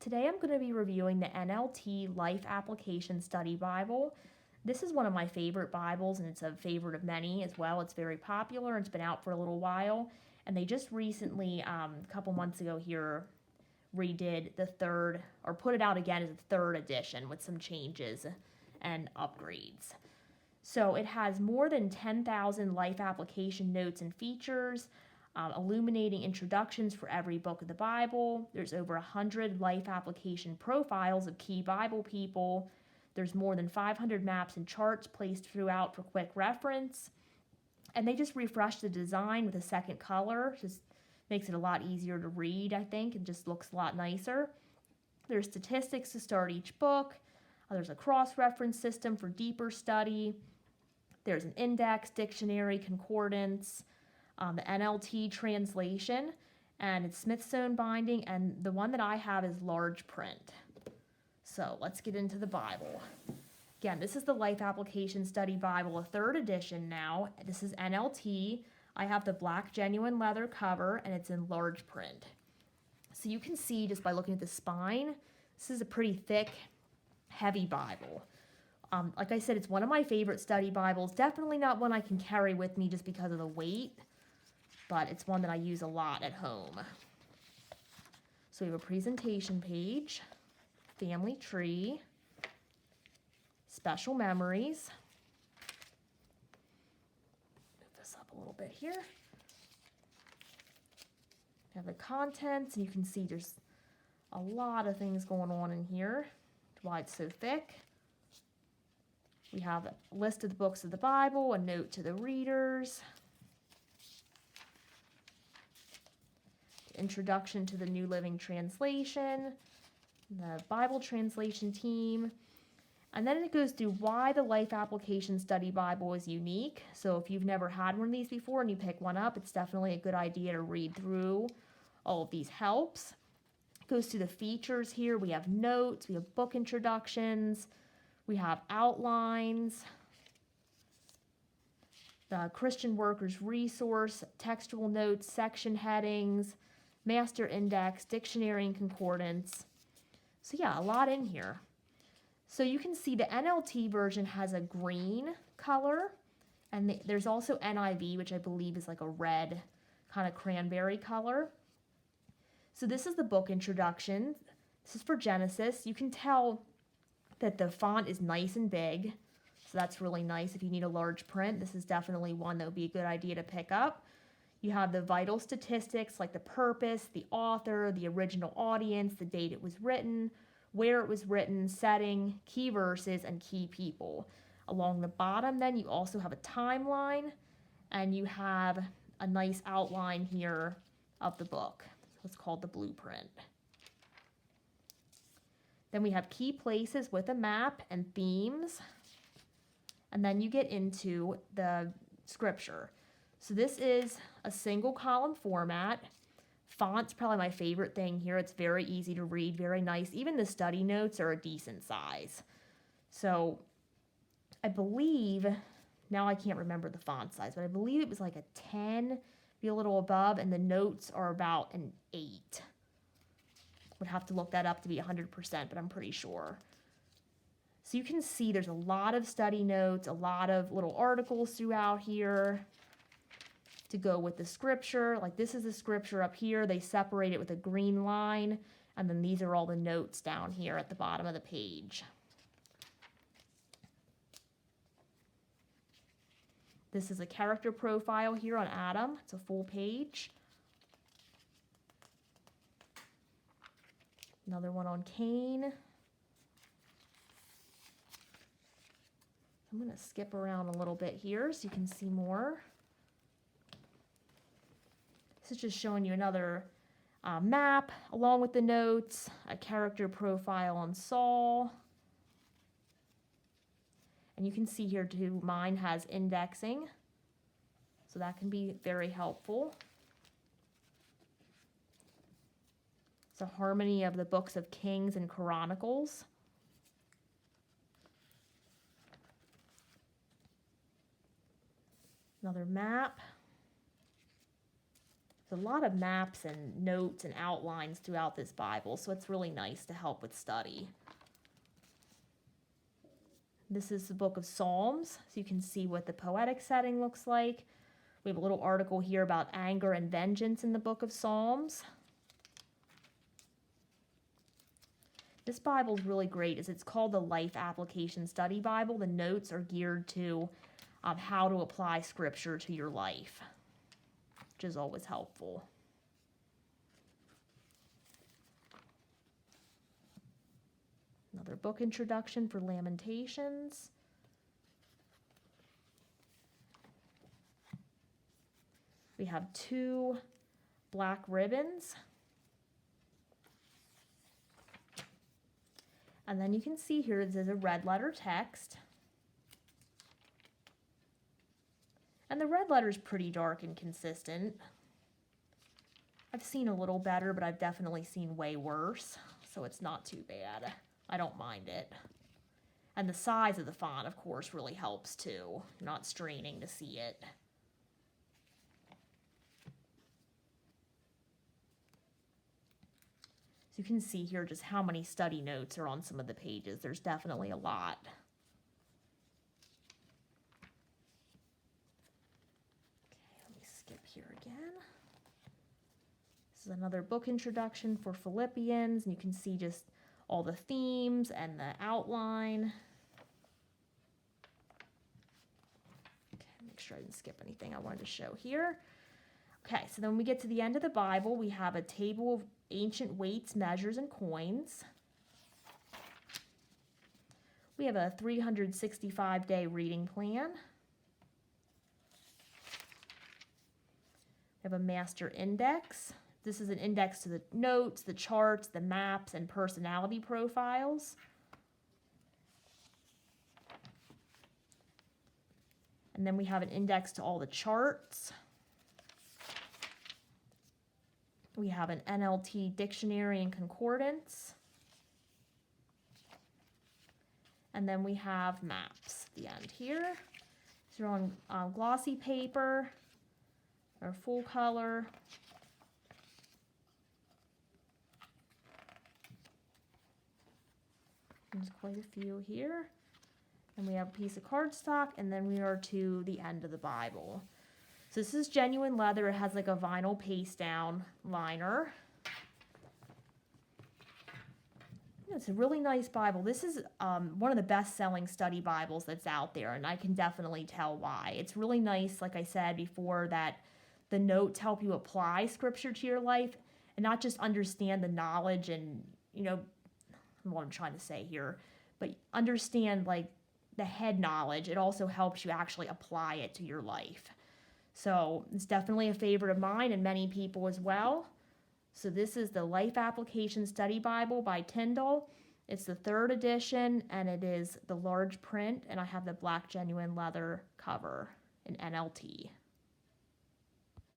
Today I'm going to be reviewing the NLT Life Application Study Bible. This is one of my favorite Bibles, and it's a favorite of many as well. It's very popular and it's been out for a little while, and they just recently, a couple months ago here, redid the third, or put it out again as a third edition with some changes and upgrades. So it has more than 10,000 life application notes and features, illuminating introductions for every book of the Bible. There's over 100 life application profiles of key Bible people. There's more than 500 maps and charts placed throughout for quick reference. And they just refreshed the design with a second color. Just makes it a lot easier to read, I think, and just looks a lot nicer. There's statistics to start each book. There's a cross-reference system for deeper study. There's an index, dictionary, concordance, the NLT translation, and it's Smithsonian binding, and the one that I have is large print. So let's get into the Bible. Again, this is the Life Application Study Bible, a third edition now. This is NLT. I have the black genuine leather cover, and it's in large print. So you can see just by looking at the spine, this is a pretty thick, heavy Bible. Like I said, it's one of my favorite study Bibles. Definitely not one I can carry with me just because of the weight, but it's one that I use a lot at home. So we have a presentation page, family tree, special memories. Move this up a little bit here. We have the contents, and you can see there's a lot of things going on in here. That's why it's so thick. We have a list of the books of the Bible, a note to the readers, introduction to the New Living Translation, the Bible translation team, and then it goes through why the Life Application Study Bible is unique. So if you've never had one of these before and you pick one up, it's definitely a good idea to read through all of these helps. It goes through the features here. We have notes, we have book introductions, we have outlines, the Christian Workers Resource, textual notes, section headings, master index, dictionary and concordance. So yeah, a lot in here. So you can see the NLT version has a green color, and there's also NIV, which I believe is like a red kind of cranberry color. So this is the book introduction. This is for Genesis. You can tell that the font is nice and big, so that's really nice if you need a large print. This is definitely one that would be a good idea to pick up. You have the vital statistics like the purpose, the author, the original audience, the date it was written, where it was written, setting, key verses, and key people. Along the bottom then you also have a timeline, and you have a nice outline here of the book. It's called the blueprint. Then we have key places with a map and themes. And then you get into the scripture. So this is a single column format. Font's probably my favorite thing here. It's very easy to read, very nice. Even the study notes are a decent size. So I believe, now I can't remember the font size, but I believe it was like a 10, be a little above, and the notes are about an 8. Would have to look that up to be 100%, but I'm pretty sure. So you can see there's a lot of study notes, a lot of little articles throughout here to go with the scripture. Like this is the scripture up here. They separate it with a green line, and then these are all the notes down here at the bottom of the page. This is a character profile here on Adam. It's a full page. Another one on Cain. I'm going to skip around a little bit here so you can see more. This is just showing you another map along with the notes, a character profile on Saul. And you can see here too, mine has indexing, so that can be very helpful. It's a harmony of the books of Kings and Chronicles. Another map. There's a lot of maps and notes and outlines throughout this Bible, so it's really nice to help with study. This is the book of Psalms, so you can see what the poetic setting looks like. We have a little article here about anger and vengeance in the book of Psalms. This Bible is really great, as it's called the Life Application Study Bible. The notes are geared to how to apply Scripture to your life, which is always helpful. Another book introduction for Lamentations. We have 2 black ribbons. And then you can see here there's a red letter text. And the red letter is pretty dark and consistent. I've seen a little better, but I've definitely seen way worse, so it's not too bad. I don't mind it. And the size of the font, of course, really helps too. You're not straining to see it. So you can see here just how many study notes are on some of the pages. There's definitely a lot. Okay, let me skip here again. This is another book introduction for Philippians, and you can see just all the themes and the outline. Okay, make sure I didn't skip anything I wanted to show here. Okay, so then when we get to the end of the Bible, we have a table of ancient weights, measures, and coins. We have a 365-day reading plan. We have a master index. This is an index to the notes, the charts, the maps, and personality profiles. And then we have an index to all the charts. We have an NLT dictionary and concordance. And then we have maps at the end here. These are on glossy paper or full color. There's quite a few here. And we have a piece of cardstock, and then we are to the end of the Bible. So this is genuine leather. It has like a vinyl paste down liner. It's a really nice Bible. This is one of the best-selling study Bibles that's out there, and I can definitely tell why. It's really nice, like I said before, that the notes help you apply Scripture to your life and not just understand the knowledge and, what I'm trying to say here, but understand like the head knowledge. It also helps you actually apply it to your life. So it's definitely a favorite of mine and many people as well. So this is the Life Application Study Bible by Tyndall. It's the 3rd edition, and it is the large print, and I have the black genuine leather cover in NLT.